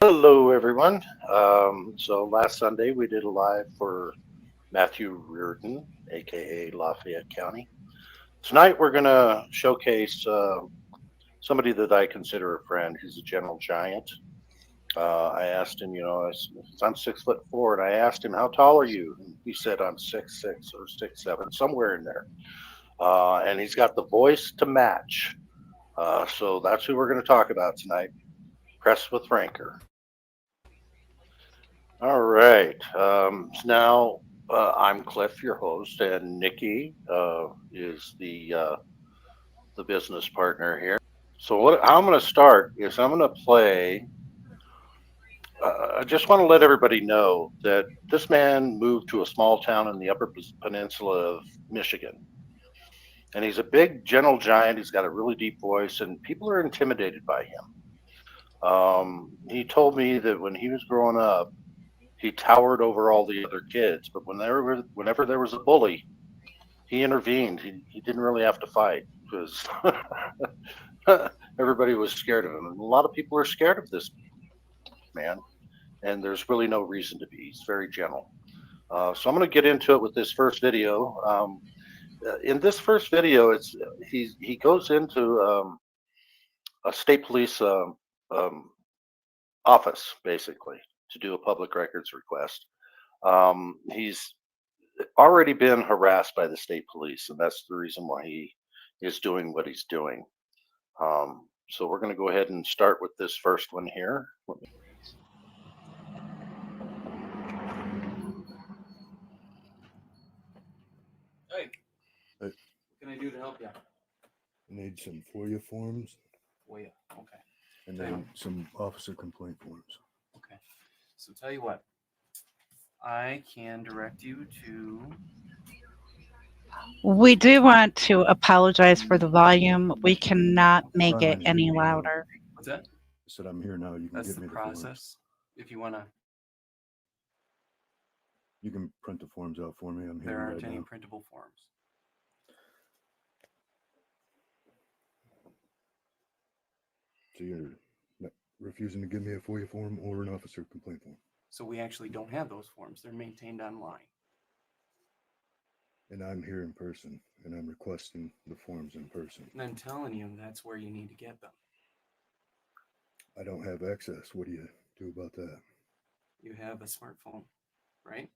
Hello, everyone. So last Sunday we did a live for Matthew Reardon, aka Lafayette County. Tonight we're going to showcase somebody that I consider a friend. He's a gentle giant. I asked him, I'm 6'4", and I asked him, "How tall are you?" And he said, "I'm 6'6" or 6'7", somewhere in there. And he's got the voice to match. So that's who we're going to talk about tonight. Press with Rancor. All right. Now I'm Cliff, your host, and Nikki is the business partner here. So how I'm going to start is I'm going to play. I just want to let everybody know that this man moved to a small town in the Upper Peninsula of Michigan, and he's a big, gentle giant. He's got a really deep voice, and people are intimidated by him. He told me that when he was growing up, he towered over all the other kids, but whenever there was a bully, he intervened. He didn't really have to fight because everybody was scared of him. And a lot of people are scared of this man, and there's really no reason to be. He's very gentle. So I'm going to get into it with this first video. In this first video, he goes into a state police um, office basically to do a public records request. He's already been harassed by the state police, and that's the reason why he is doing what he's doing. So we're going to go ahead and start with this first one here. Hey, Hey. what can I do to help you? I need some FOIA forms FOIA, okay. and Tell you then some officer complaint forms. Okay. So tell you what, I can direct you to. We do want to apologize for the volume. We cannot make it any louder. What's that? I said, I'm here now. You can That's get the me the forms. process. If you want to, You can print the forms out for me. I'm there here aren't right any now. printable forms. So you're refusing to give me a FOIA form or an officer complaint form. So we actually don't have those forms. They're maintained online. And I'm here in person, and I'm requesting the forms in person. And I'm telling you, that's where you need to get them. I don't have access. What do you do about that? You have a smartphone, right?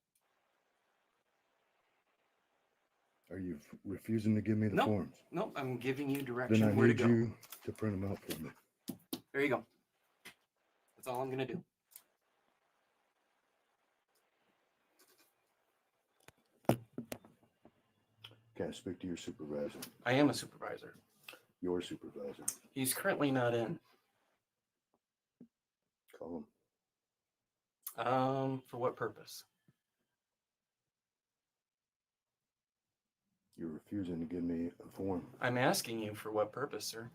Are you refusing to give me the Nope. forms? Nope, I'm giving you Then direction I where to need go. you to print them out for me. There you go. That's all I'm going to do. Can I speak to your supervisor? I am a supervisor. Your supervisor. He's currently not in. Call him. For what purpose? You're refusing to give me a form. I'm asking you for what purpose, sir?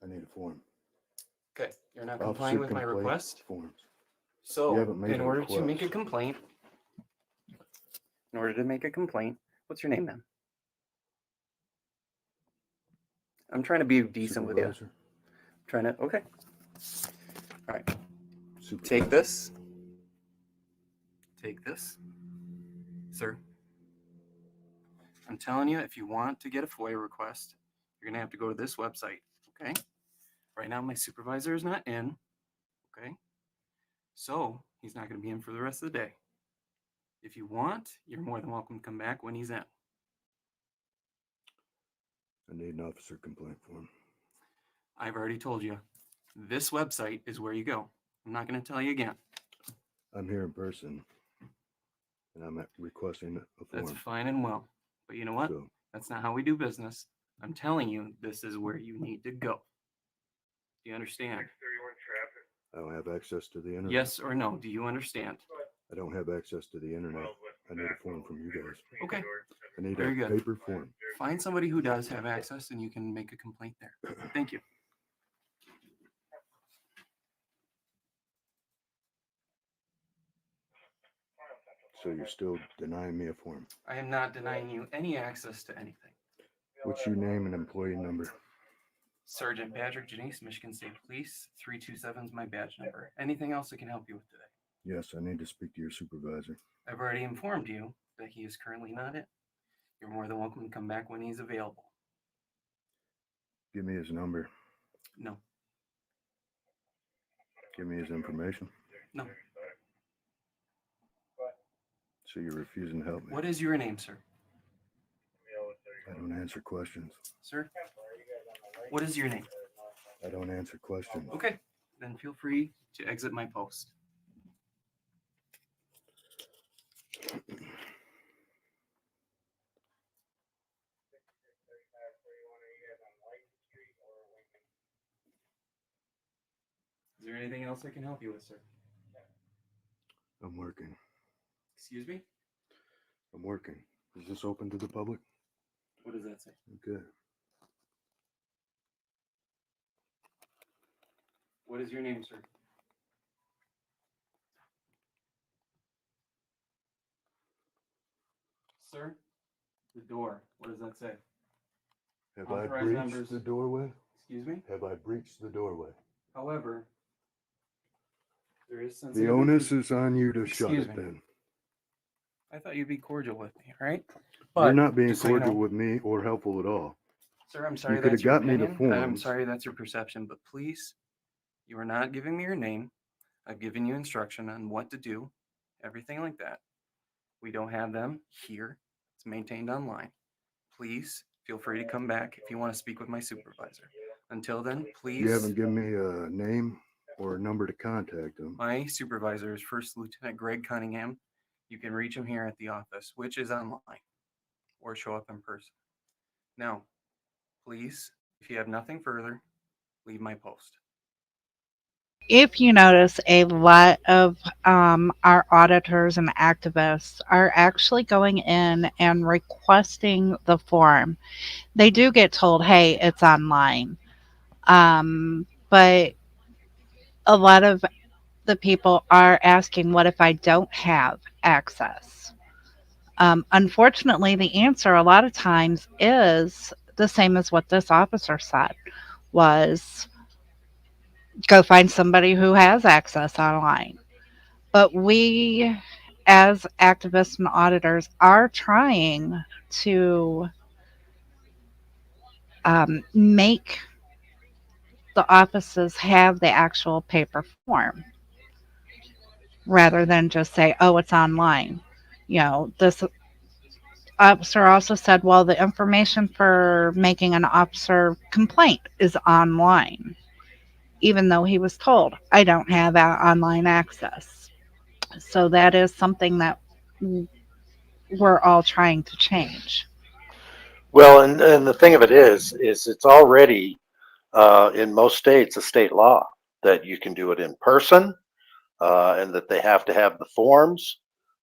I need a form. Okay, you're not Officer complying with my complaint request. Forms. You So, haven't made in a order to make a request. complaint, what's your name, man? I'm trying to be decent with you. Supervisor. Trying to. Okay. All right. Supervisor. Take this. Take this, sir. I'm telling you, if you want to get a FOIA request, you're gonna have to go to this website. Okay. Right now, my supervisor is not in. Okay. So he's not going to be in for the rest of the day. If you want, you're more than welcome to come back when he's in. I need an officer complaint form. I've already told you. This website is where you go. I'm not going to tell you again. I'm here in person, and I'm requesting a form. That's fine and well. But you know what? So, That's not how we do business. I'm telling you, this is where you need to go. Do you understand? I don't have access to the internet. Yes or no? Do you understand? I don't have access to the internet. I need a form from you guys. Okay. I need Very a good. paper form. Find somebody who does have access and you can make a complaint there. Thank you. So you're still denying me a form. I am not denying you any access to anything. What's your name and employee number? Sergeant Patrick Janice, Michigan State Police. 327 is my badge number. Anything else I can help you with today? Yes, I need to speak to your supervisor. I've already informed you that he is currently not in. You're more than welcome to come back when he's available. Give me his number. No, Give me his information. no. So you're refusing to help me. What is your name, sir? I don't answer questions. Sir? What is your name? I don't answer questions. Okay, then feel free to exit my post. Is there anything else I can help you with, sir? I'm working. Excuse me? I'm working. Is this open to the public? What does that say? Okay. What is your name, sir? Sir? The door. What does that say? Have I Authorized breached members. the doorway? Excuse me? Have I breached the doorway? However, there is The sensitive onus infor- is on you to shut Excuse it me. then. I thought you'd be cordial with me, all right? You're not being just so you cordial know- with me or helpful at all. Sir, I'm sorry coulda that's your got me the opinion. and I'm forms. sorry that's your perception, but please, you are not giving me your name. I've given you instruction on what to do, everything like that. We don't have them here. It's maintained online. Please feel free to come back if you want to speak with my supervisor. Until then, please. You haven't given me a name or a number to contact him. My supervisor is First Lieutenant Greg Cunningham. You can reach him here at the office, which is online, or show up in person. Now, please, if you have nothing further, leave my post. If you notice, a lot of our auditors and activists are actually going in and requesting the form. They do get told, hey, it's online. But a lot of the people are asking, what if I don't have access? Unfortunately, the answer a lot of times is the same as what this officer said, was go find somebody who has access online. But we, as activists and auditors, are trying to make the offices have the actual paper form rather than just say, oh, it's online. This officer also said, well, the information for making an officer complaint is online, even though he was told, I don't have online access. So that is something that we're all trying to change. Well, and the thing of it is it's already in most states a state law that you can do it in person, and that they have to have the forms.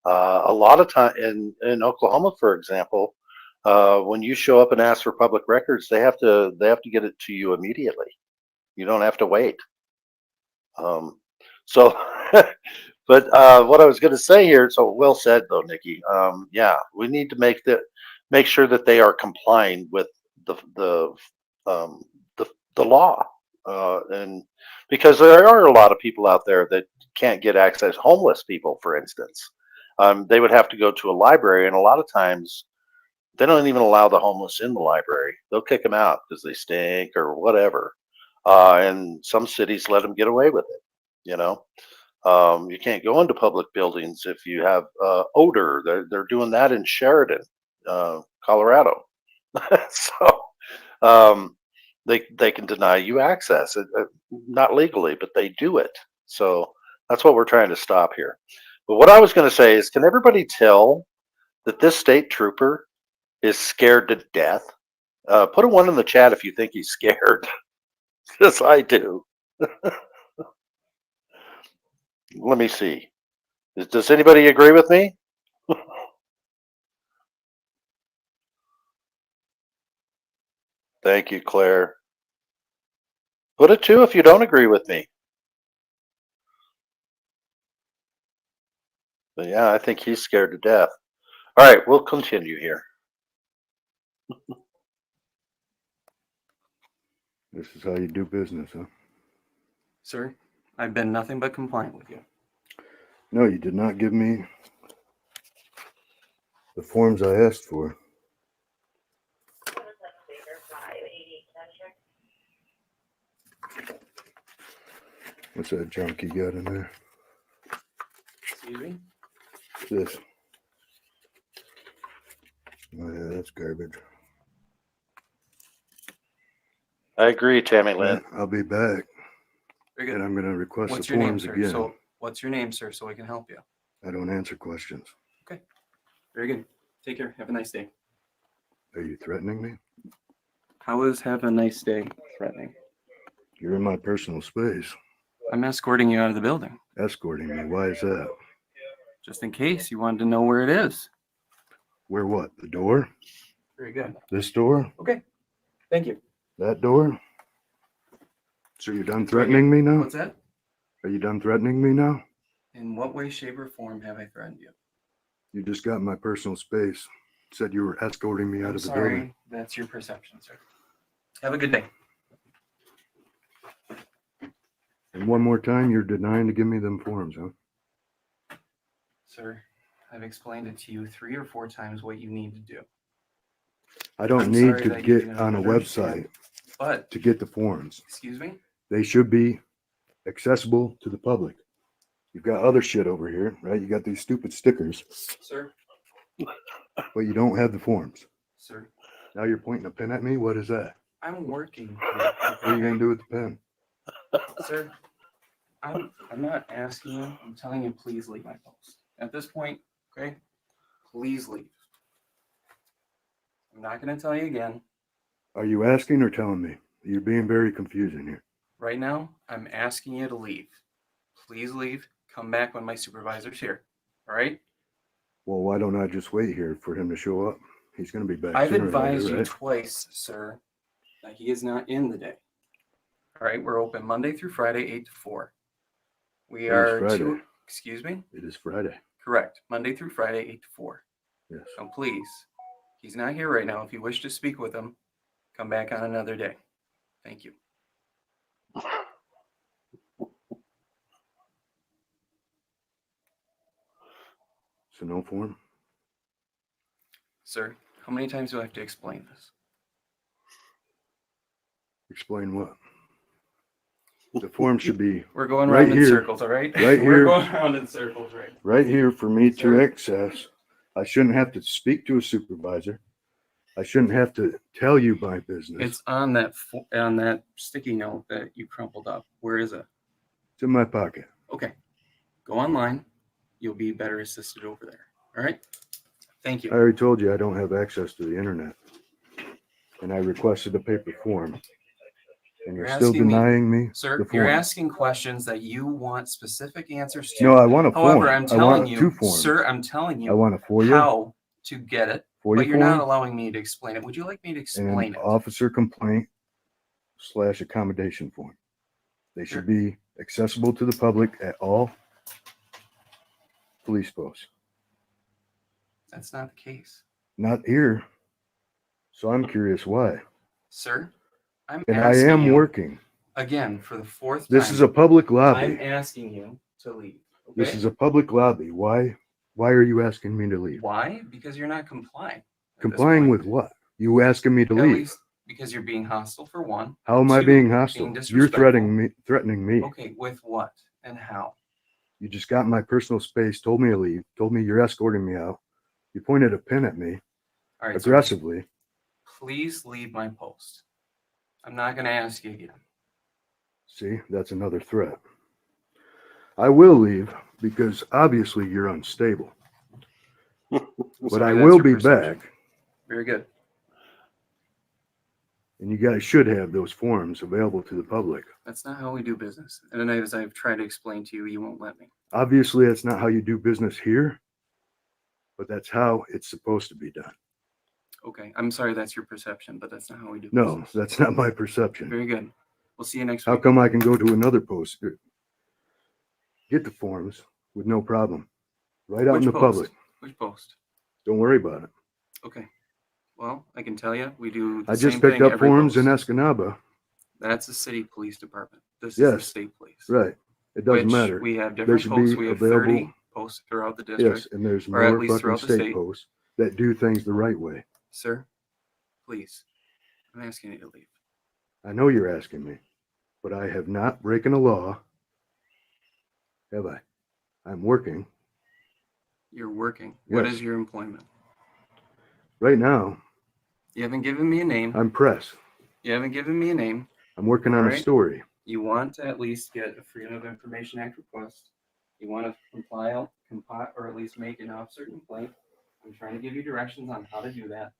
A lot of time in Oklahoma, for example, when you show up and ask for public records, they have to get it to you immediately. You don't have to wait. So, but what I was going to say here, so well said though, Nikki. Yeah, we need to make sure that they are complying with the um, the law, and because there are a lot of people out there that can't get access. Homeless people, for instance, they would have to go to a library, and a lot of times they don't even allow the homeless in the library. They'll kick them out because they stink or whatever. And some cities let them get away with it. You know, you can't go into public buildings if you have odor. They're doing that in Sheridan, Colorado. So they can deny you access, not legally, but they do it. So that's what we're trying to stop here. But what I was going to say is, can everybody tell that this state trooper is scared to death? Put a one in the chat if you think he's scared, because I do. Let me see. Does anybody agree with me? Thank you, Claire. Put a two if you don't agree with me. But yeah, I think he's scared to death. All right, we'll continue here. This is how you do business, huh? Sir, I've been nothing but compliant with you. No, you did not give me the forms I asked for. What's that junk you got in there? Excuse me? This. Oh yeah, that's garbage. I agree, Tammy Lynn. I'll be back, Very good. and I'm going to request What's the your name, forms sir? again. So, what's your name, sir, so I can help you? I don't answer questions. Very good. Take care. Have a nice day. Are you threatening me? How is have a nice day threatening? You're in my personal space. I'm escorting you out of the building, Escorting me. Why is that? just in case you wanted to know where it is. Where what? The door? Very good. This door? Okay. Thank you. That door? So you're done threatening me now? What's that? Are you done threatening me now? In what way, shape, or form have I threatened you? You just got in my personal space. Said you were escorting me out I'm of the sorry. building. That's your perception, sir. Have a good day. And one more time, you're denying to give me them forms, huh? Sir, I've explained it to you 3 or 4 times what you need to do. I don't I'm need sorry to that you get do not on a understand. website But, to get the forms. excuse me? They should be accessible to the public. You've got other shit over here, right? You got these stupid stickers, Sir? but you don't have the forms. Sir? Now you're pointing a pen at me? What is that? I'm working. What are you going to do with the pen? Sir, I'm not asking you. I'm telling you, please leave my post. At this point, okay? Please leave. I'm not going to tell you again. Are you asking or telling me? You're being very confusing here. Right now, I'm asking you to leave. Please leave. Come back when my supervisor's here. All right? Well, why don't I just wait here for him to show up? He's going to be back I've sooner or advised later, you right? twice, sir, that he is not in the day. All right? We're open Monday through Friday, 8 to 4. We It is are Friday. excuse me? It is Friday. Correct. Monday through Friday, 8 to 4. Yes. So please, he's not here right now. If you wish to speak with him, come back on another day. Thank you. So no form? Sir, how many times do I have to explain this? Explain what? The form should be We're going Right around in here. circles, all right? Right We're here. going around in circles, right? right here for me to Sir. access. I shouldn't have to speak to a supervisor. I shouldn't have to tell you my business. It's on that sticky note that you crumpled up. Where is it? It's in my pocket. Okay. Go online. You'll be better assisted over there. All right? Thank I you. already told you I don't have access to the internet. And I requested a paper form. And you're You're still asking me- denying me Sir, the you're form. asking questions that you want specific answers to. No, I want a However, form. I'm I telling want you, two forms. sir, I'm telling I you want a FOIA, how to get it, FOIA but you're not form allowing me to explain it. Would you like me to and explain an it? officer complaint / accommodation form. They should be accessible to the public at all police posts. That's not the case. Not here. So I'm curious why. Sir, I'm And I asking am you working. again for the 4th This time. is a public I'm lobby. asking you to leave. Okay? This is a public lobby. Why are you asking me to leave? Why? Because you're not complying. at this Complying point. with what? You asking me to At leave? least because you're being hostile for one. How am I 2, being hostile? You're disrespectful. threatening me. Okay, with what and how? You just got in my personal space, told me to leave, told me you're escorting me out. You pointed a pen at me All right, sir, aggressively. please leave my post. I'm not going to ask you again. See, that's another threat. I will leave because obviously you're unstable. I'm But sorry, I that's will your be perception. back. Very good. And you guys should have those forms available to the public. That's not how we do business. And as I've tried to explain to you, you won't let me. Obviously, that's not how you do business here, but that's how it's supposed to be done. Okay, I'm sorry that's your perception, but that's not how we do No, business. that's not my perception. Very good. We'll see you next How week. come I can go to another post, get the forms with no problem, right out in Which the post? public? Which post? Don't worry about it. Okay. Well, I can tell you, we do the I just same picked thing up every forms post. in Escanaba. That's the city police department. This is the Yes. state police. Right. It doesn't Which matter. we have They different should posts. be We have available. 30 posts throughout the Yes, district, and there's or at more least fucking throughout the state state. posts that do things the right way. Sir, please, I'm asking you to leave. I know you're asking me, but I have not broken a law, have I? I'm working. You're working. What Yes. is your employment? Right now, You haven't given me a name. I'm press. You haven't given me a name. I'm working on a Alright. story. You want to at least get a Freedom of Information Act request. You want to compile, or at least make an officer complaint. I'm trying to give you directions on how to do that.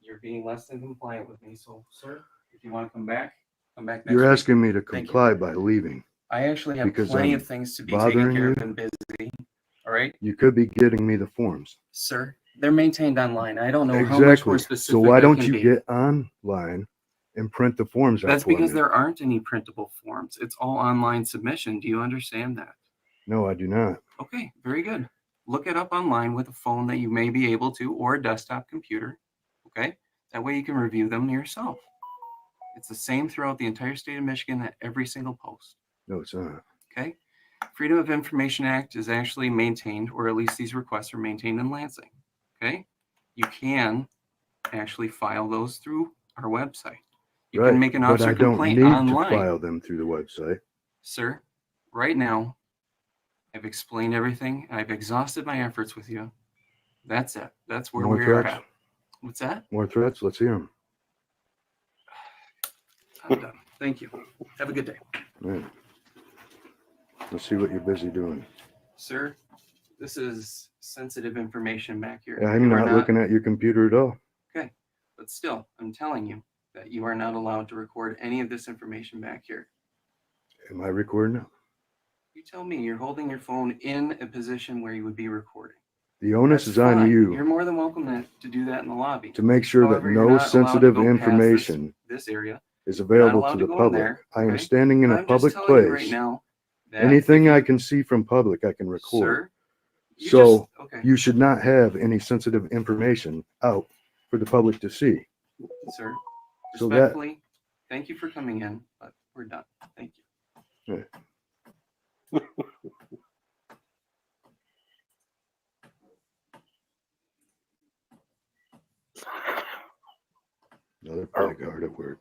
You're being less than compliant with me. So, sir, if you want to come back next You're week. asking me to Thank you. comply by leaving. I actually have because plenty I'm of things to be taking bothering care of you? and busy. All right, You could be getting me the forms. sir. They're maintained online. I don't know how much more Exactly. specific. So why I don't can you be. get online and print the forms out That's for because me? there aren't any printable forms. It's all online submission. Do you understand that? No, I do not. Okay, very good. Look it up online with a phone that you may be able to, or a desktop computer. Okay, that way you can review them yourself. It's the same throughout the entire state of Michigan at every single post. No, it's not. Okay, Freedom of Information Act is actually maintained, or at least these requests are maintained in Lansing. Okay, you can actually file those through our website. You Right. can make an But officer I don't complaint need to online. file them through the website. Sir, right now, I've explained everything. I've exhausted my efforts with you. That's it. That's where More we're threats? at. What's that? More threats? Let's hear them. I'm done. Thank you. Have a good day. Right. Let's see what you're busy doing. Sir, this is sensitive information back here. I'm You are not looking at your computer at all. Okay, but still, I'm telling you that you are not allowed to record any of this information back here. Am I recording it? You tell me. You're holding your phone in a position where you would be recording. The onus That's is on fine. you You're more than welcome to do that in the lobby. to make sure However, that you're no not allowed to sensitive go past information this area. is You're not available allowed to to the go in public. there, I am okay? standing in But a I'm public just telling you right place. now that Anything if I you- can see from public, I can record. Sir, you So okay, you should not have any sensitive information out for the public to see. sir. So that- Respectfully, thank you for coming in, but we're done. Thank you. Another blackguard at work.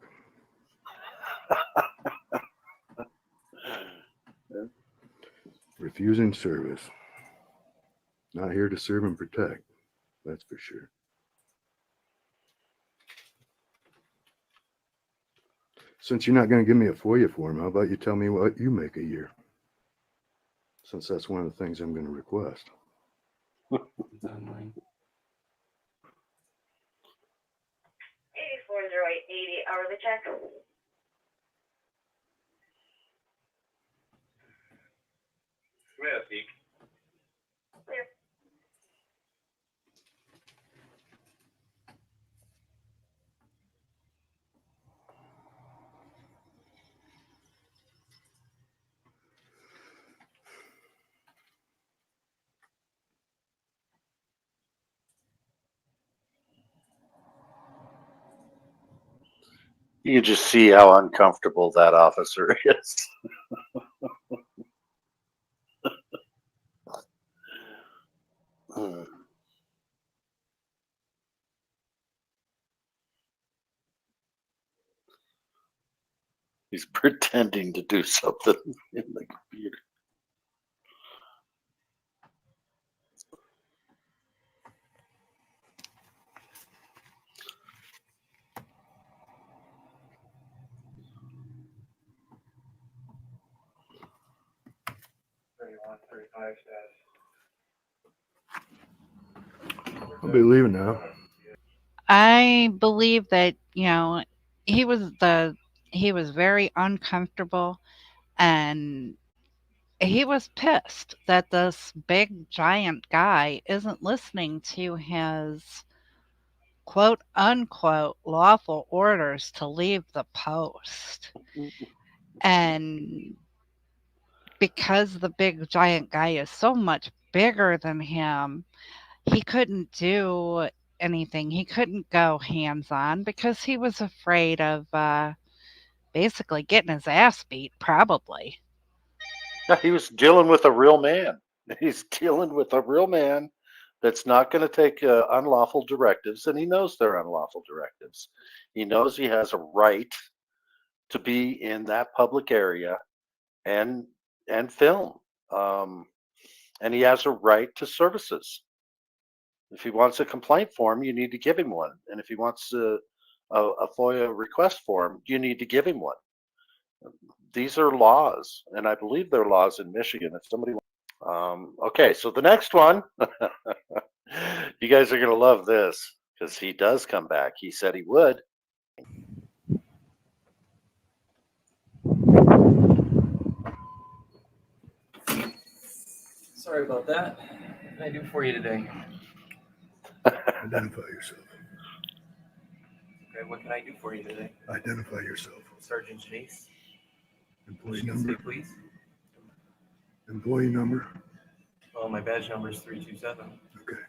Refusing service. Not here to serve and protect. That's for sure. Since you're not going to give me a FOIA form, how about you tell me what you make a year? Since that's one of the things I'm going to request. It's online. 840880 hourly check. Smith, Clear. You can just see how uncomfortable that officer is. Hmm. He's pretending to do something in the computer. I'll be leaving now. I believe that, he was very uncomfortable, and he was pissed that this big giant guy isn't listening to his quote unquote lawful orders to leave the post. And because the big giant guy is so much bigger than him, he couldn't do anything. He couldn't go hands on because he was afraid of basically getting his ass beat, probably. Yeah, he was dealing with a real man. He's dealing with a real man that's not going to take unlawful directives, and he knows they're unlawful directives. He knows he has a right to be in that public area and film, um, and he has a right to services. If he wants a complaint form, you need to give him one, and if he wants a FOIA request form, you need to give him one. These are laws, and I believe they're laws in Michigan. If somebody, okay, so the next one, you guys are gonna love this because he does come back. He said he would. Sorry about that. What can I do for you today? Identify yourself. Okay, what can I do for you today? Identify yourself. Sergeant Janice. Employee You can say, number. please. Employee number. Well, my badge number is 327. Okay.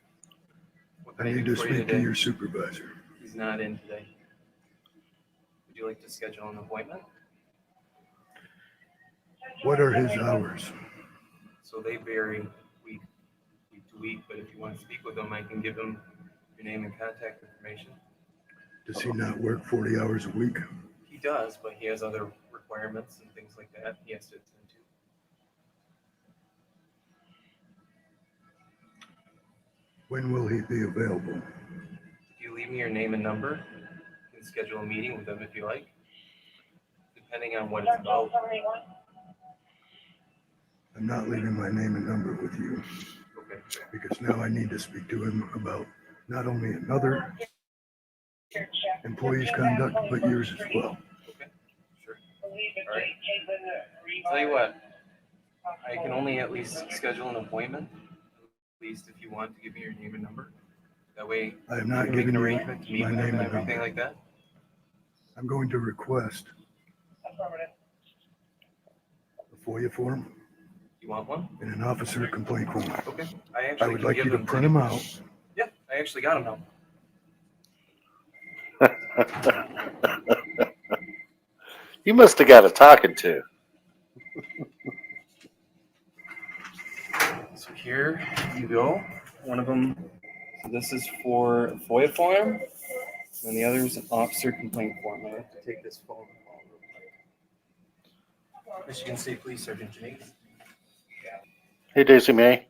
What I can I need do to for you speak to today? your supervisor. He's not in today. Would you like to schedule an appointment? What are his hours? So they vary week to week, but if you want to speak with him, I can give him your name and contact information. Does he not work 40 hours a week? He does, but he has other requirements and things like that he has to attend to. When will he be available? If you leave me your name and number, you can schedule a meeting with him if you like, depending on what it's about. I'm not leaving my name and number with you Okay, because now I need to speak to him about not only another employee's conduct, but yours as well. okay, sure. All right. Tell you what, I can only at least schedule an appointment, at least if you want to give me your name and number. That way I am you not can make giving an you arrangement to meet my with him name and and everything number. like that. I'm going to request a FOIA form You want one? and an officer complaint form. Okay. I would like you to print them out. Yeah, I actually got them now. You must have got a talking to. So here you go. One of them, so this is for a FOIA form, and the other is an officer complaint form. I have to take this phone call real quick. Michigan State Police Sergeant Janice. Hey, Daisy May.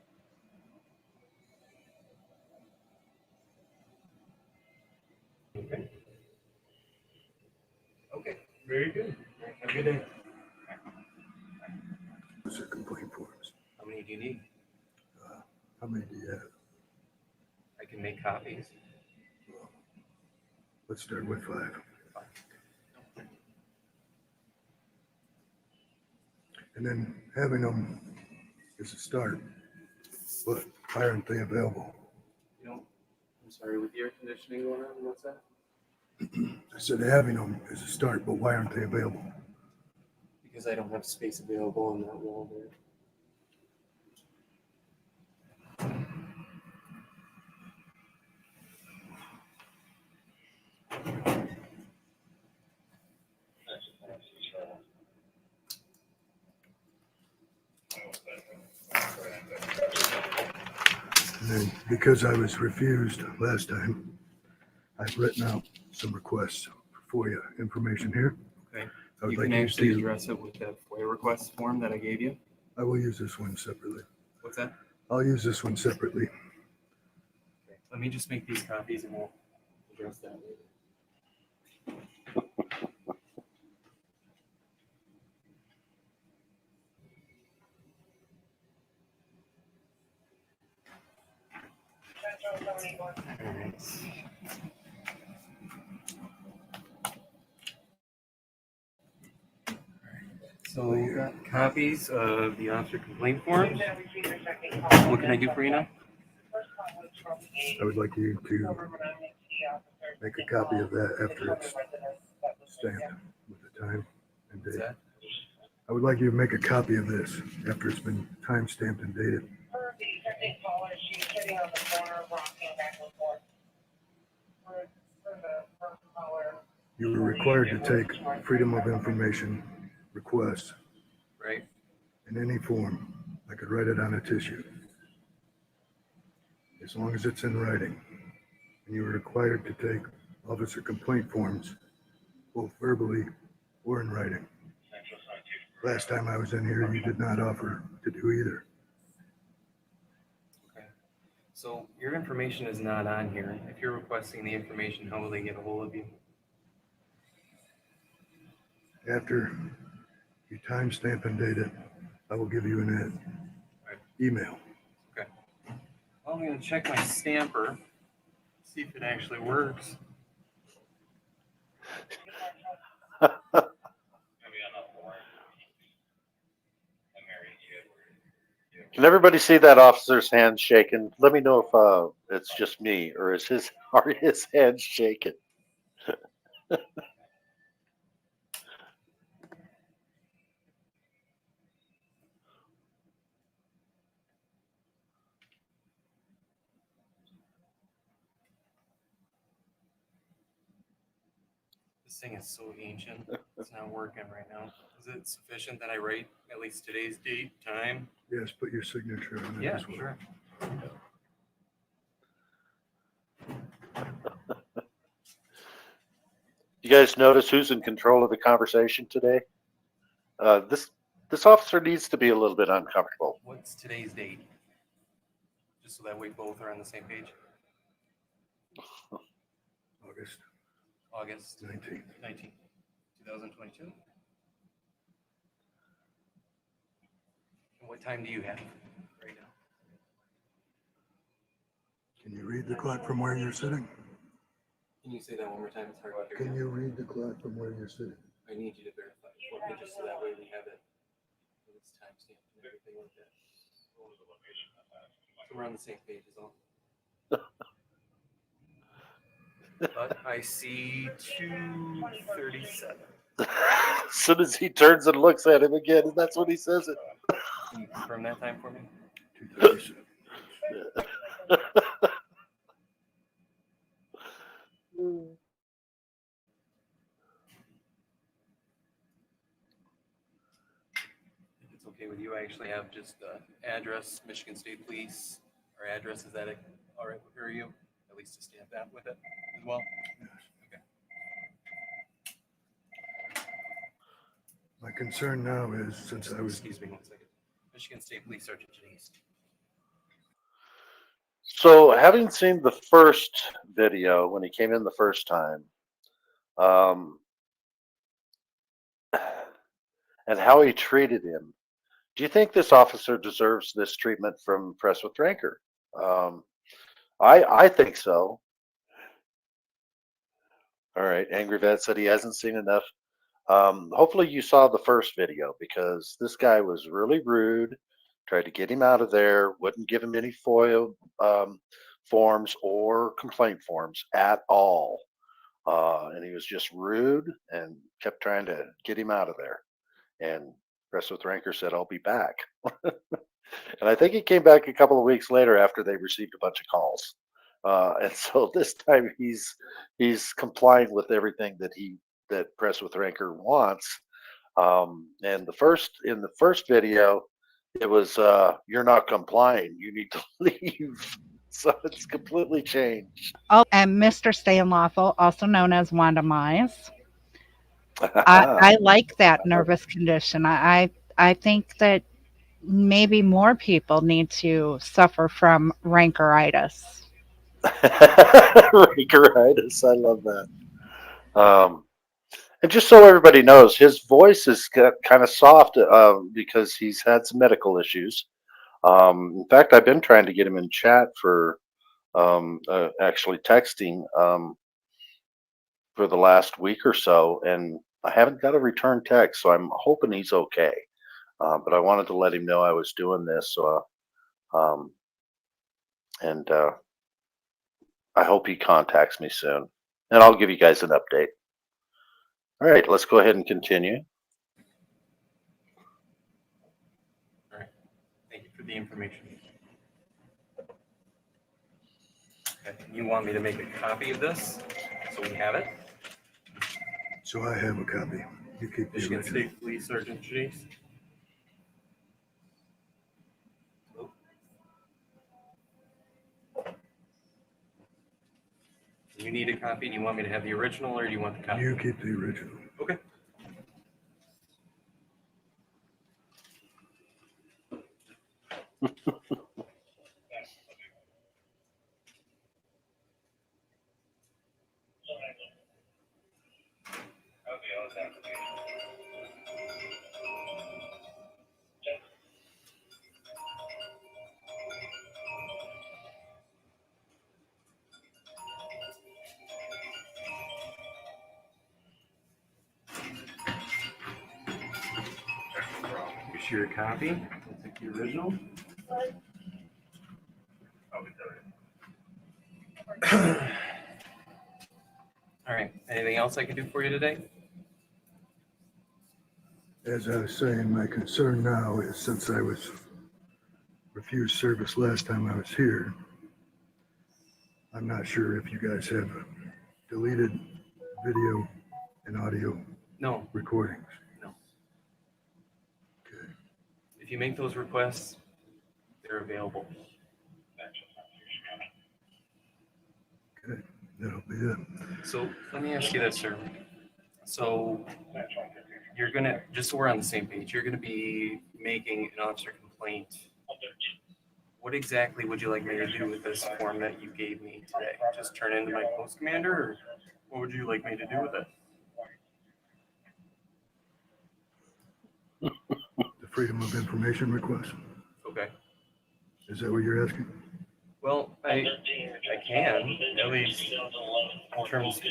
Okay. Okay, very good. Have a good day. Officer complaint forms. How many do you need? How many do you have? I can make copies. Let's start with 5. And then having them is a start. But why aren't they available? You know, I'm sorry, with the air conditioning going on, what's that? I said having them is a start, but why aren't they available? Because I don't have space available on that wall there. And then because I was refused last time, I've written out some requests for FOIA information here. Okay. I would You like can you actually to, address it with that FOIA request form that I gave you. I will use this one separately. What's that? I'll use this one separately. Okay. Let me just make these copies and we'll address that later. Alright. So we got copies of the officer complaint forms. What can I do for you now? I would like you to make a copy of that after it's stamped with the time and What's date. that? I would like you to make a copy of this after it's been time stamped and dated. You were required to take Freedom of Information requests Right. in any form. I could write it on a tissue. As long as it's in writing. And you were required to take officer complaint forms, both verbally or in writing. Last time I was in here, you did not offer to do either. Okay. So your information is not on here. If you're requesting the information, how will they get a hold of you? After you timestamp and date it, I will give you an email. Okay. Well, I'm gonna check my stamper, see if it actually works. Can everybody see that officer's hand shaking? Let me know if it's just me or are his hands shaking? This thing is so ancient. It's not working right now. Is it sufficient that I write at least today's date, time? Yes, put your signature on it Yeah, as well. sure. You guys notice who's in control of the conversation today? This officer needs to be a little bit uncomfortable. What's today's date? Just so that we both are on the same page. August August 19th. 19th, 2022. And what time do you have right now? Can you read the clock from where you're sitting? Can you say that one more time? It's hard to hear Can you. you read the clock from where you're sitting? I need you to verify it for me just so that way we have it. It's timestamped and everything like that. So we're on the same page is all. But I see 2:37. As soon as he turns and looks at him again, that's when he says it. Can you confirm that time for me? 2:37. If it's okay with you, I actually have just address, Michigan State Police. Our address, is that all right for you? At least to stamp that with it as well? Okay. My concern now is, since I was Excuse me 1 second. Michigan State Police Sergeant Janice. So, having seen the first video when he came in the first time, and how he treated him, do you think this officer deserves this treatment from Press With Rancor? I think so. All right, Angry Vet said he hasn't seen enough. Hopefully you saw the first video because this guy was really rude, tried to get him out of there, wouldn't give him any FOIA forms or complaint forms at all. And he was just rude and kept trying to get him out of there. And Press With Rancor said, I'll be back. And I think he came back a couple of weeks later after they received a bunch of calls. And so this time he's complying with everything that Press With Rancor wants. And in the first video, it was you're not complying. You need to leave. So it's completely changed. Oh, and Mr. Stay Unlawful, also known as Wanda Mize. I like that nervous condition. I think that maybe more people need to suffer from rancoritis. Rancoritis. I love that. And just so everybody knows, his voice is kind of soft because he's had some medical issues. In fact, I've been trying to get him in chat for actually texting for the last week or so, and I haven't got a return text, so I'm hoping he's okay. But I wanted to let him know I was doing this, and I hope he contacts me soon, and I'll give you guys an update. All right, let's go ahead and continue. All right. Thank you for the information. Okay. You want me to make a copy of this so we have it? So I have a copy. You keep the Michigan original. State Police Sergeant Chase. You need a copy? Do you want me to have the original or do you want the copy? You keep the original. Okay. Here's your copy. I'll take the original. All right. Anything else I can do for you today? As I was saying, my concern now is since I was refused service last time I was here, I'm not sure if you guys have deleted video and audio No. recordings. No. Okay. If you make those requests, they're available. Okay, that'll be it. So let me ask you this, sir. So you're gonna, just so we're on the same page, you're gonna be making an officer complaint. What exactly would you like me to do with this form that you gave me today? Just turn it into my post commander, or what would you like me to do with it? The Freedom of Information request. Okay. Is that what you're asking? Well, I can, at least in terms of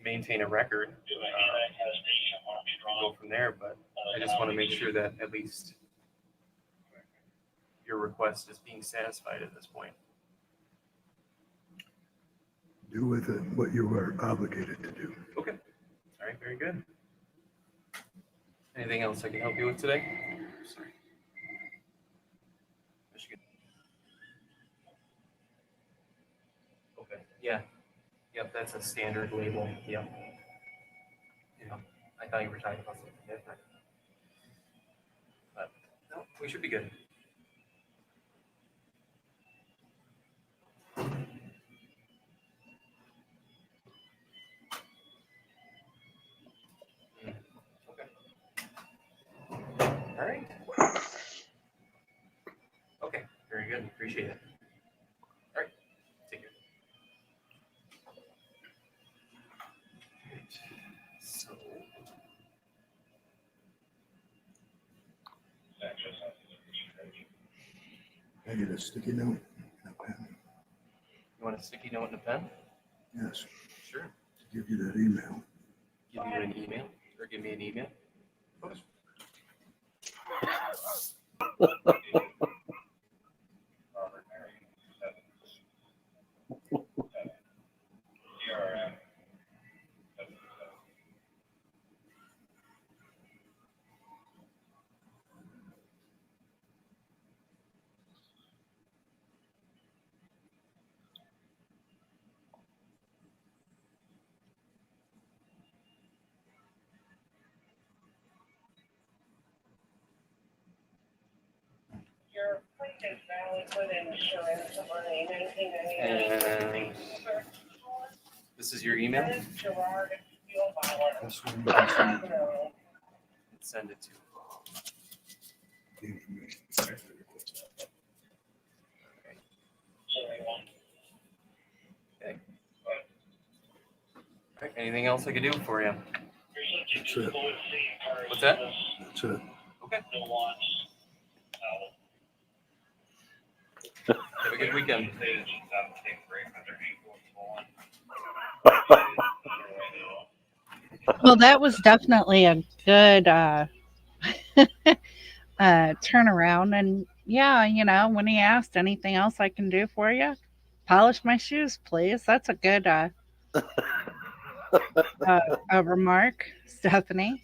maintain a record. Go from there, but I just want to make sure that at least your request is being satisfied at this point. Do with it what you are obligated to do. Okay. All right, very good. Anything else I can help you with today? Sorry. Michigan. Okay, yeah. Yep, that's a standard label. Yep. Yeah. I thought you were talking about something different. But no, we should be good. Okay. All right. Okay, very good. Appreciate it. All right, take care. Right. So, I get a sticky note and a pen. you want a sticky note and a pen? Yes, Sure. to give you that email. Give you an email, or give me an email. Your point is valid with insurance money, anything And this is your email? Gerard, you'll buy one. That's what you can send No. Send it to. the information. Okay. All right, anything else I can do for you? That's it. What's that? That's it. Okay. Have a good weekend. Well, that was definitely a good turnaround. And yeah, when he asked anything else I can do for you, polish my shoes, please. That's a good remark, Stephanie.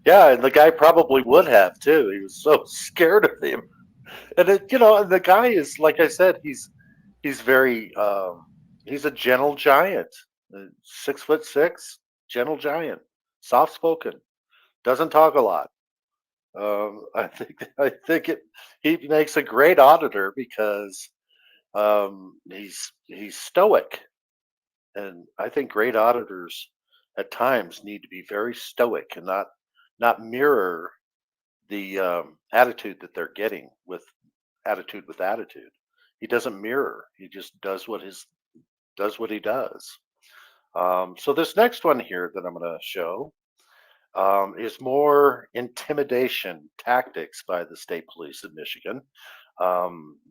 Yeah, and the guy probably would have too. He was so scared of him. And the guy is, like I said, he's very He's a gentle giant, 6'6", gentle giant, soft spoken, doesn't talk a lot. He makes a great auditor because he's stoic, and I think great auditors at times need to be very stoic and not mirror the attitude that they're getting with attitude. He doesn't mirror. He just does what he does. So this next one here that I'm going to show is more intimidation tactics by the state police of Michigan.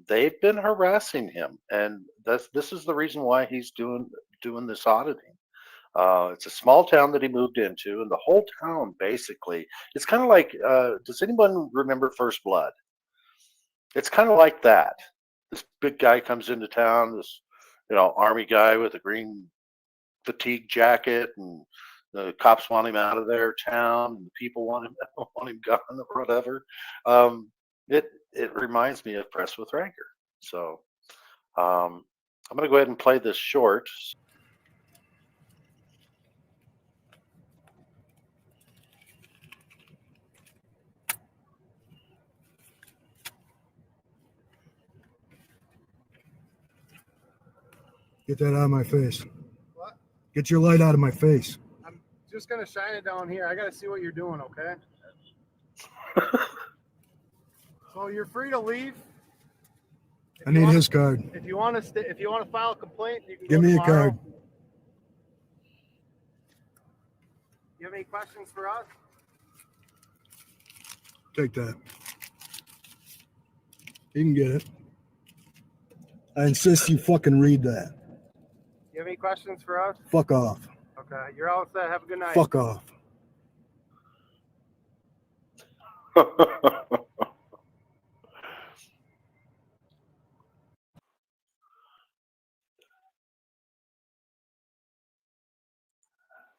They've been harassing him, and this is the reason why he's doing this auditing. It's a small town that he moved into, and the whole town basically, it's kind of like, does anyone remember First Blood? It's kind of like that. This big guy comes into town, this army guy with a green fatigue jacket, and the cops want him out of their town, and the people want him gone or whatever. It reminds me of Press With Rancor. So I'm going to go ahead and play this short. Get that out of my face. What? Get your light out of my face. I'm just gonna shine it down here. I gotta see what you're doing, okay? So you're free to leave. I need his card. If you want to file a complaint, you can Give go me a tomorrow. card. You have any questions for us? Take that. You can get it. I insist you fucking read that. You have any questions for us? Fuck off. Okay, you're all set. Have a good night. Fuck off.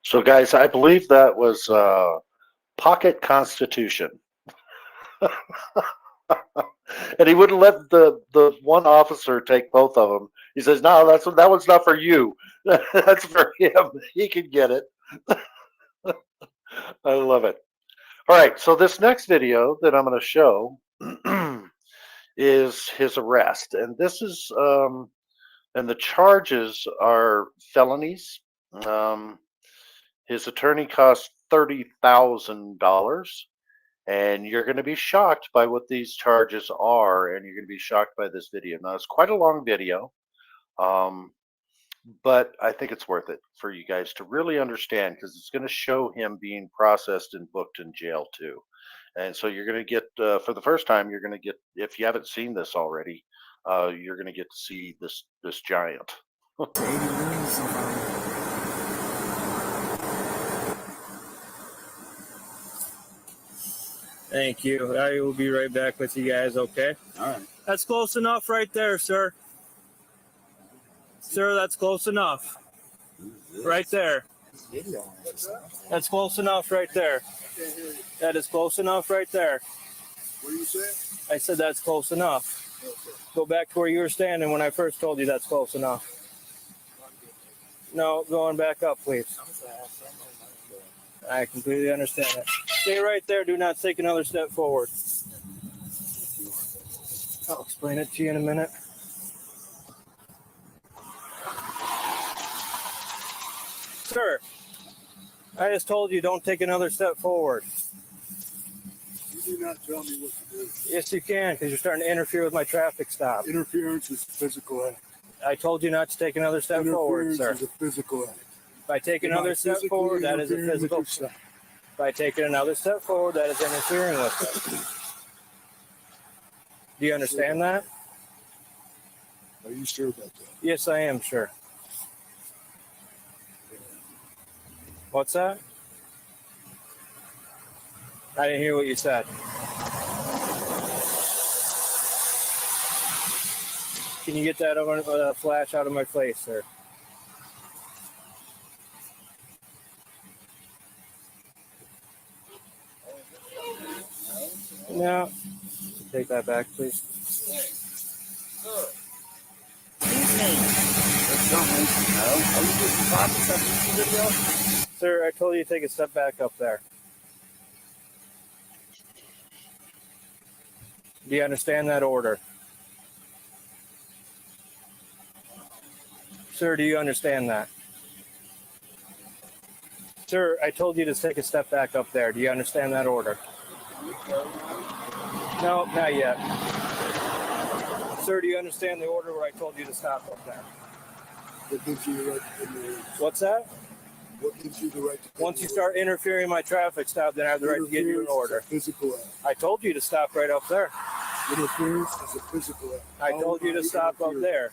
So, guys, I believe that was Pocket Constitution. And he wouldn't let the one officer take both of them. He says, "No, that one's not for you. That's for him. He can get it." I love it. All right, so this next video that I'm going to show is his arrest, and this is and the charges are felonies. His attorney cost $30,000. And you're going to be shocked by what these charges are, and you're going to be shocked by this video. Now, it's quite a long video, but I think it's worth it for you guys to really understand, because it's going to show him being processed and booked in jail too. And so you're going to get, for the first time, you're going to get, if you haven't seen this already, you're going to get to see this giant. Thank you. I will be right back with you guys, okay? All right. That's close enough right there, sir. Sir, that's close enough. Right there. That's close enough right there. That is close enough right there. What do you say? I said that's close enough. Go back to where you were standing when I first told you that's close enough. No, going back up, please. I completely understand that. Stay right there. Do not take another step forward. I'll explain it to you in a minute. Sir, I just told you don't take another step forward. You do not tell me what to do. Yes, you can, because you're starting to interfere with my traffic stop. Interference is a physical act. I told you not to take another step forward, sir. Interference is a physical act. If I take another step forward, that is a physical. If I take another step forward, that is interfering with it. Do you understand that? Are you sure about that? Yes, I am sure. What's that? I didn't hear what you said. Can you get that flash out of my face, sir? No. Take that back, please. Excuse me. Sir, I told you to take a step back up there. Do you understand that order? Sir, do you understand that? Sir, I told you to take a step back up there. Do you understand that order? No, not yet. Sir, do you understand the order where I told you to stop up there? What gives you the right to come there? What's that? What gives you the right to come Once you there? start interfering in my traffic stop, then I have the right to give you an order. Interference is a physical act. I told you to stop right up there. Interference is a physical act. I told you to stop up there.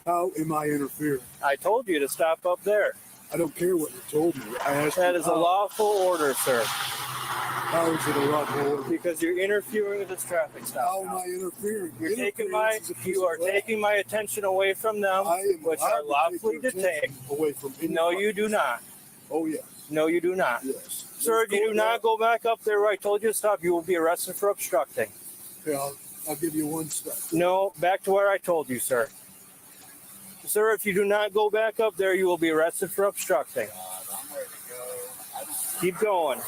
How am I interfering? I told you to stop up there. I don't care what you told me. I asked That you is a how. lawful order, sir, How is it a lawful order? because you're interfering with this traffic stop. How am I interfering? You're taking Interference is a you are physical act. taking my attention away from them, I am which allowed are to lawfully take your attention detained. away from No, anybody. you do not. Oh yes, No, you do not. yes. Sir, if you do not go back up there where I told you to stop, you will be arrested for obstructing. Okay, I'll give you one step. No, back to where I told you, sir. Sir, if you do not go back up there, you will be arrested for obstructing. Keep going.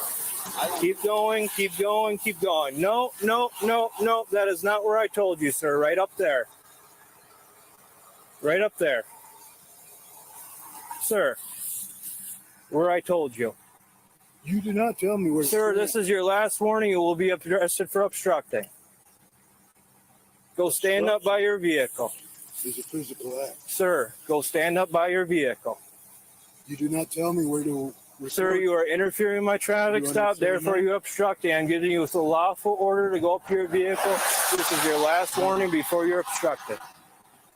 Keep going, keep going, keep going. No, no, no, no, that is not where I told you, sir. Right up there. Right up there. Sir, where I told you. You did not tell me where. Sir, to this stand. is your last warning. You will be arrested for obstructing. Go stand up by your vehicle. Is a physical act. Sir, go stand up by your vehicle. You do not tell me where to. Sir, you are interfering in my traffic You stop, understand therefore that? you're obstructing. I'm giving you a lawful order to go up to your vehicle. This is your last warning before you're obstructed.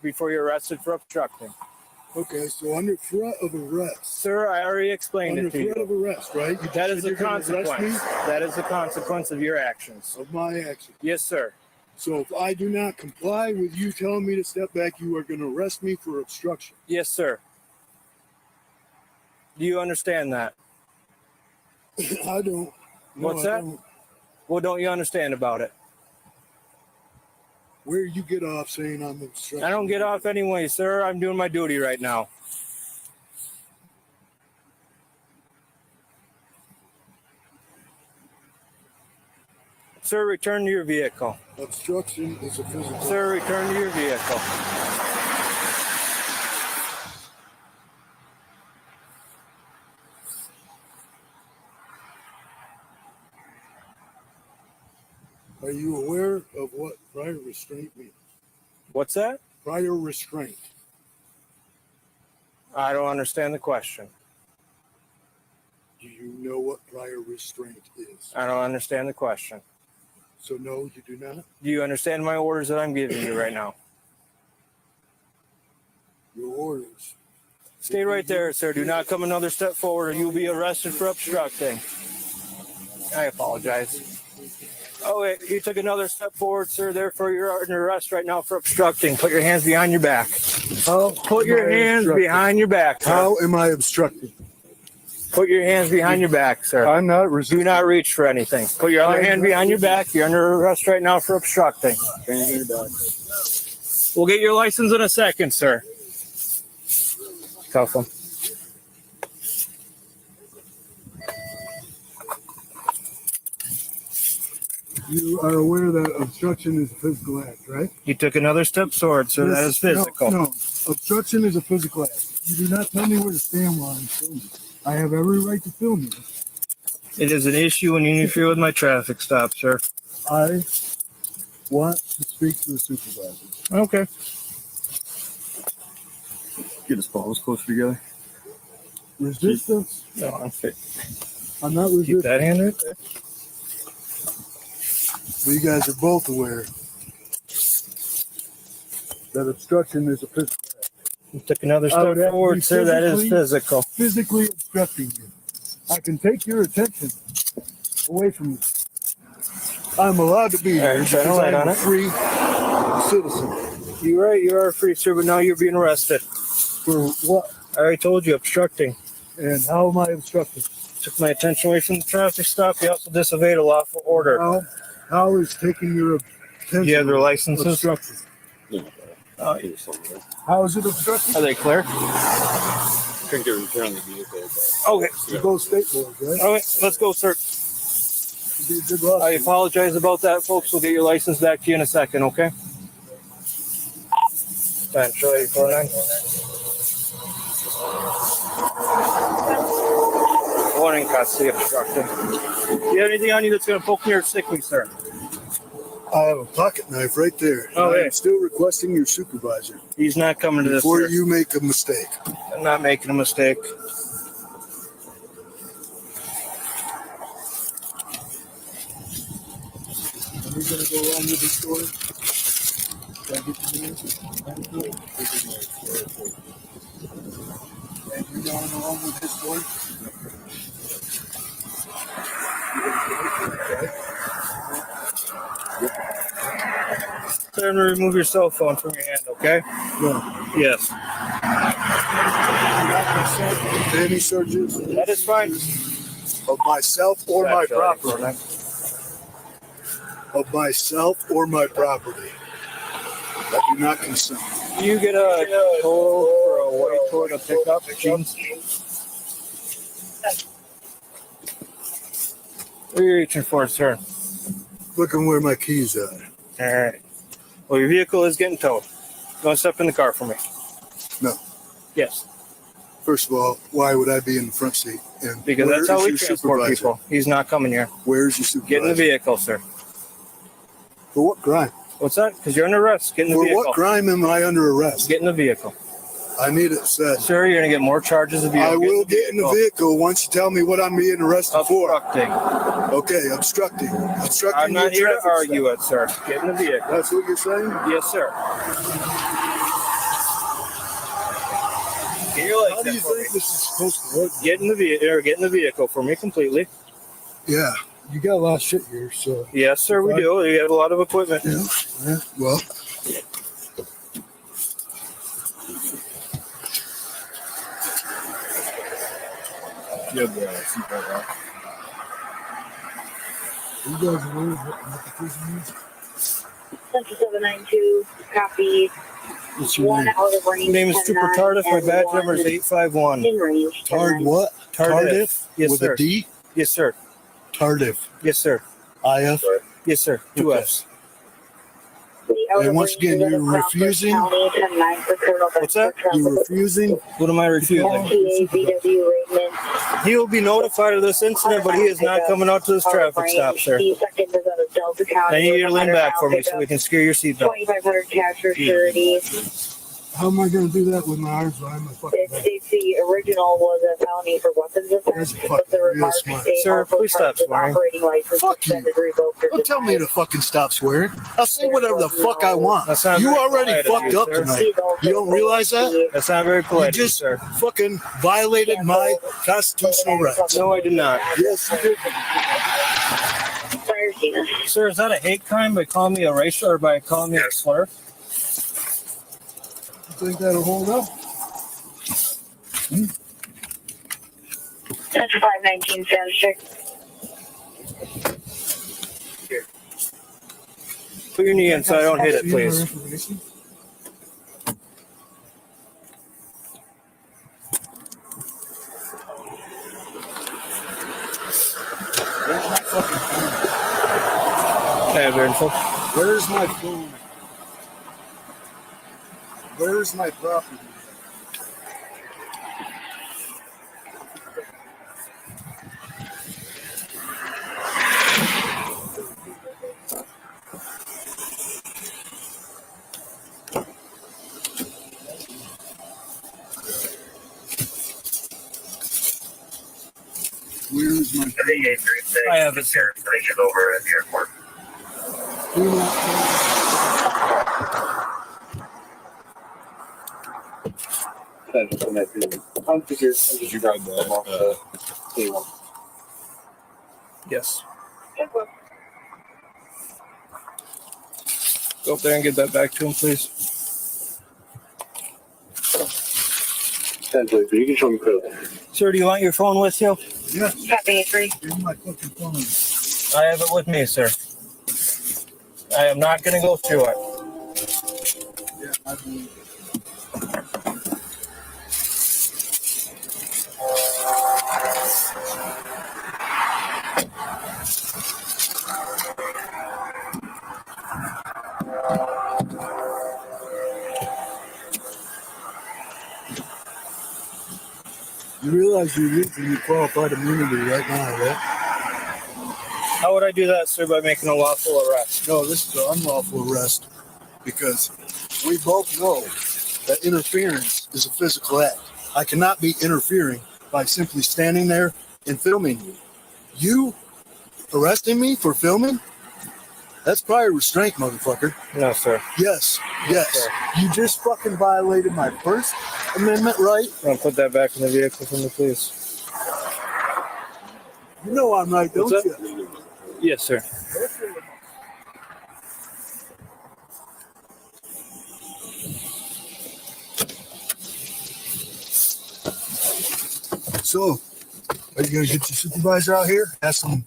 Before you're arrested for obstructing. Okay, so under threat of arrest. Sir, I already explained Under it to threat you. of arrest, right? You That just is said the you're gonna arrest consequence. me That is the consequence of your actions. of my action. Yes, sir. So if I do not comply with you telling me to step back, you are going to arrest me for obstruction. Yes, sir. Do you understand that? I don't. No, What's I that? don't. What don't you understand about it? Where you get off saying I'm obstructing? I don't get off anyway, sir. I'm doing my duty right now. Sir, return to your vehicle. Obstruction is a physical. Sir, return to your vehicle. Are you aware of what prior restraint means? What's that? Prior restraint. I don't understand the question. Do you know what prior restraint is? I don't understand the question. So no, you do not. Do you understand my orders that I'm giving you right now? Your orders. Stay right there, sir. Do not come another step forward or you'll be arrested for obstructing. I apologize. Oh, wait, you took another step forward, sir. Therefore, you're under arrest right now for obstructing. Put your hands behind your back. How Put your am I hands obstructing? behind your back, sir. How am I obstructing? Put your hands behind your back, sir. I'm not Do resisting. not reach for anything. Put your other hand behind your back. You're under arrest right now for obstructing. We'll get your license in a second, sir. Cuff him. You are aware that obstruction is a physical act, right? You took another step forward, sir. That is physical. No, obstruction is a physical act. You do not tell me where to stand while I'm filming. I have every right to film you. It is an issue when you interfere with my traffic stop, sir. I want to speak to the supervisor. Okay. Get his palms closer together. Resistance. No, I'm fit. I'm not Keep resisting. that hand right there. But you guys are both aware that obstruction is a physical act. You took another I would step have to forward, be sir. That is physically- physical. Physically obstructing you. I can take your attention away from you. I'm allowed to be All here right, shine a because light I'm on a it. free citizen. You're right. You are free, sir, but now you're being arrested. For what? I already told you, obstructing. And how am I obstructing? Took my attention away from the traffic stop. You also disobeyed a lawful order. How is taking your attention You have their licenses? obstructing? Oh, How is it obstructed? are they clear? Couldn't get repair on the vehicle, but Okay. You go state roads, right? Okay, let's go, sir. It'd be a good loss. I apologize about that, folks. We'll get your license back to you in a second, okay? Time, show 849. Warning, custody obstructed. Do you have anything on you that's going to poke me or stick me, sir? I have a pocket knife right there. Oh, I yeah. am still requesting your supervisor He's not coming to this, before sir. you make a mistake. I'm not making a mistake. Are we gonna go along with the story? Can I get the news? And you going along with this story? Sir, remove your cell phone from your hand, okay? No. Yes. Any searches That is fine. of myself or my Actually, property? Of myself or my property? I do not consent. Do you get a total for a white Toyota pickup, jeans? What are you reaching for, sir? Looking where my keys are. All right. Well, your vehicle is getting towed. You want to step in the car for me? No. Yes, First of all, why would I be in the front seat? And because where that's how is we your transport supervisor? people. He's not coming here. Where's your supervisor? Get in the vehicle, sir. For what crime? What's that? Because you're under arrest. Get in the For vehicle. what crime am I under arrest? Get in the vehicle. I need it said. Sir, you're going to get more charges if you I don't will get in the vehicle once you tell me what I'm being arrested for. Obstructing. Okay, obstructing. Obstructing I'm not your here to traffic argue it, sir. Get in the vehicle. stop. That's what you're saying? Yes, sir. Get your How legs do you up for me. think this is supposed to work? Get in the vehicle. Get in the vehicle for me completely. Yeah, you got a lot of shit here, so. Yes, sir. We do. We have a lot of equipment. Yeah, well. you have the seatbelt on. You guys aware of what notification is? Central 792, copy. What's your One name? out of range. My name is Super 10-9, Tardif. My and badge one number is 851. in range. Tard 10-9. what? Tardif. Yes, With sir. a D? Yes, sir. Tardif. Yes, sir. IF? Yes, sir. Two Okay. F's. The out And of once range again, within you're Southwest refusing? County, 10-9 for criminal What's that? traffic. You're refusing? What am I refusing? FTA, VW, Raymond. He will be notified of this incident, but he is not coming out to this traffic stop, sir. The second is out of Delta County. I need you to lean back for me so we can. can secure your seatbelt. 2,500 cash for security. How am I gonna do that with my arms behind my fucking It back? states the original was a felony for weapons That's offense, fucking but the real remarks smart. state Sir, also please stop charged with swearing. operating license Fuck you. suspended, revoked, or Don't tell me to denied. fucking stop swearing. I'll say whatever the fuck I want. That's not You very already polite of fucked you, up sir. tonight. He's also You don't realize that? That's not very You polite, of you, just sir. fucking violated my constitutional rights. No, I did not. Yes, you did. Fire Tina. Sir, is that a hate crime by calling me a racial or by calling me a slur? You think that'll hold up? Central 519 Sound Check. Put your knee in so I don't hit it, please. Information? Where's my fucking phone? I have your info. Where's my phone? Where's my property? Where's my phone? I have it, sir. Over at the airport. Do not tell Did you grab the K1? Yes. Go up there and get that back to him, please. You can show me clearly. Sir, do you want your phone with you? Yes, Copy 3. here's my fucking phone. I have it with me, sir. I am not going to go through it. Yeah, You realize you're using your qualified immunity right now, right? How would I do that, sir, by making a lawful arrest? No, this is an unlawful arrest because we both know that interference is a physical act. I cannot be interfering by simply standing there and filming you. You arresting me for filming? That's prior restraint, motherfucker. No, sir. Yes, Yes, yes. You just fucking violated my First Amendment right. I'll put that back in the vehicle for me, please. You know I'm right, don't What's you? Yes, sir. So, are you gonna get your supervisor out here? Ask some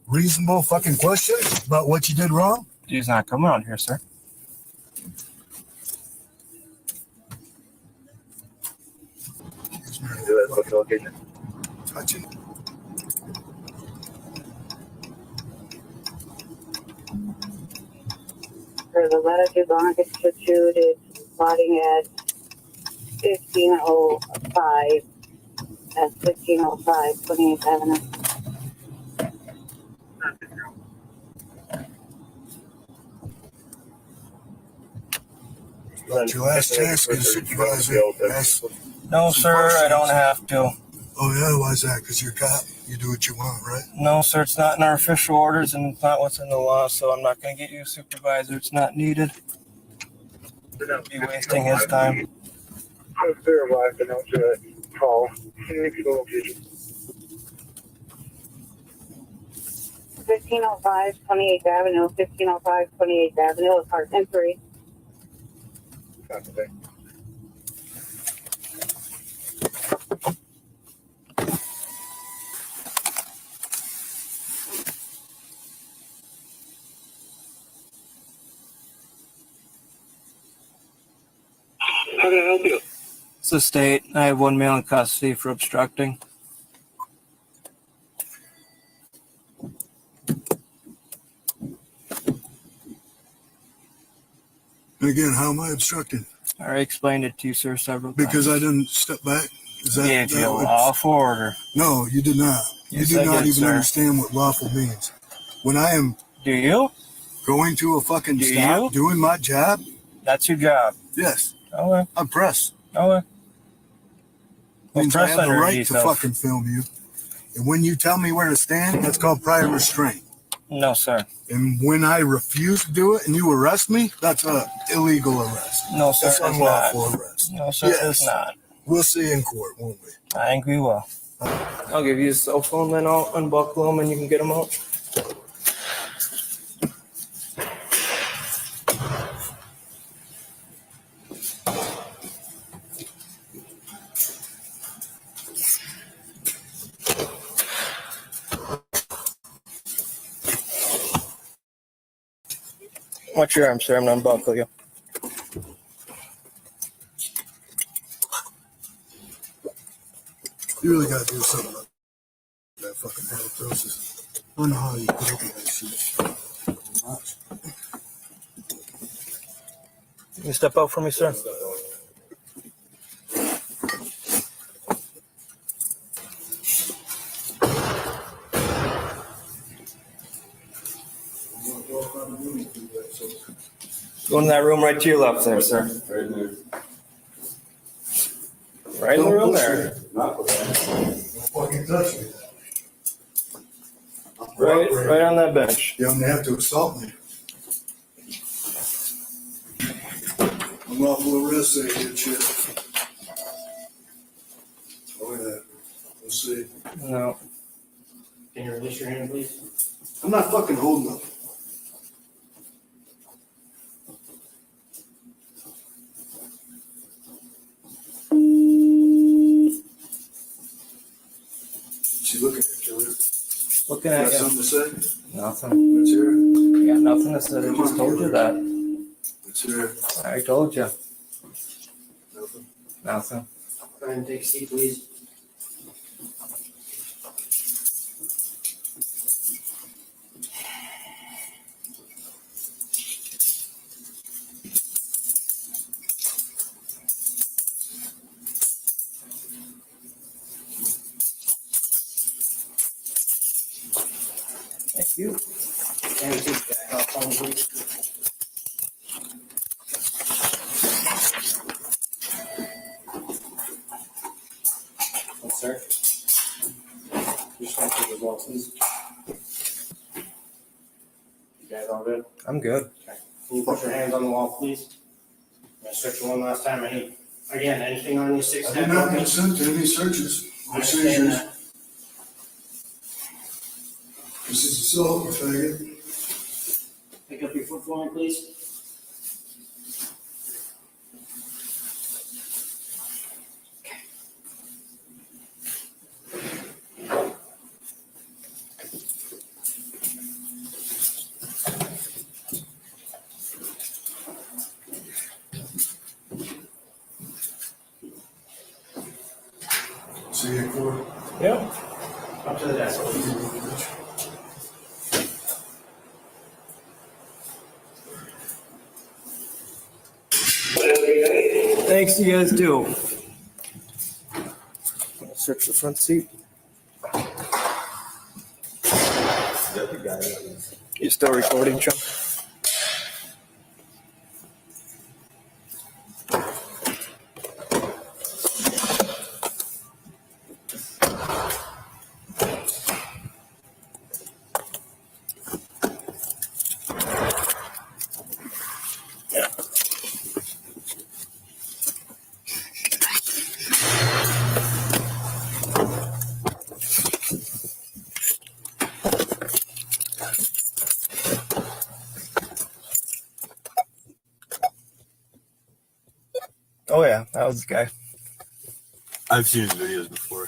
reasonable fucking questions about what you did wrong? He's not coming out here, sir. Touching. For the latitude longitude is plotting at 1505. That's 1505, 28th Avenue. Your last chance to get a supervisor. Ask. No, sir, I don't have to. Oh yeah, why's that? Because you're a cop. You do what you want, right? No, sir, it's not in our official orders and it's not what's in the law, so I'm not going to get you a supervisor. It's not needed. Be wasting his time. I'll verify the note to call. Can you get the location? 1505, 28th Avenue, 1505, 28th Avenue, apartment 3. Copy. How can I help you? It's the state. I have one male in custody for obstructing. And again, how am I obstructing? I already explained it to you, sir, several times. Because I didn't step back. Is that, Gave you that a what- lawful order. No, you did not. Yes, you do I not did, even sir. understand what lawful means. When I am Do you? going to a fucking Do stop you? doing my job, That's your job. yes, Okay. I'm pressed. Okay. Means I press have the under right to yourself. fucking film you. And when you tell me where to stand, that's called prior restraint. No, sir. And when I refuse to do it and you arrest me, that's a illegal arrest. No, sir, That's it's unlawful not. arrest. No, sir, Yes. it's not. We'll see in court, won't we? I think we will. I'll give you a cell phone, then I'll unbuckle them and you can get them out. Watch your arm, sir. I'm going to unbuckle you. You really gotta do something about that fucking halitosis. I don't know how you put up with that shit. Can you step out for me, sir? Go in that room right to your left there, sir. Right there. Right in the room there. Not Don't fucking touch me. Right on that bench. You don't have to assault me. Unlawful arrest, say good shit. Oh yeah, we'll see. No. Can you release your hand, please? I'm not fucking holding them. She looking at you. Looking Got at you. something to say? Nothing. Let's hear it. You got nothing to say. I just told you that. Let's Sir, I told you. nothing. Nothing. Go ahead and take a seat, please. Thank you. And take that off on, please. Yes, sir. Just gonna take as well, please. You guys all good? I'm good. Okay. Can you put your hands on the wall, please? I'm gonna search you one last time. I need, again, anything on your six I step. did not consent to any searches I or understand seizures. that. This is assault, you faggot. Pick up your foot for me, please. See you in court. Yep. Up to the desk. Thanks, you guys do. Search the front seat. You still recording, Chuck? Oh yeah, that was the guy. I've seen his videos before.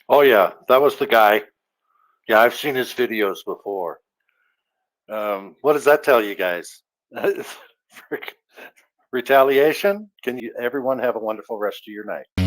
Oh yeah, that was the guy. Yeah, I've seen his videos before. What does that tell you guys? Retaliation? Can you everyone have a wonderful rest of your night?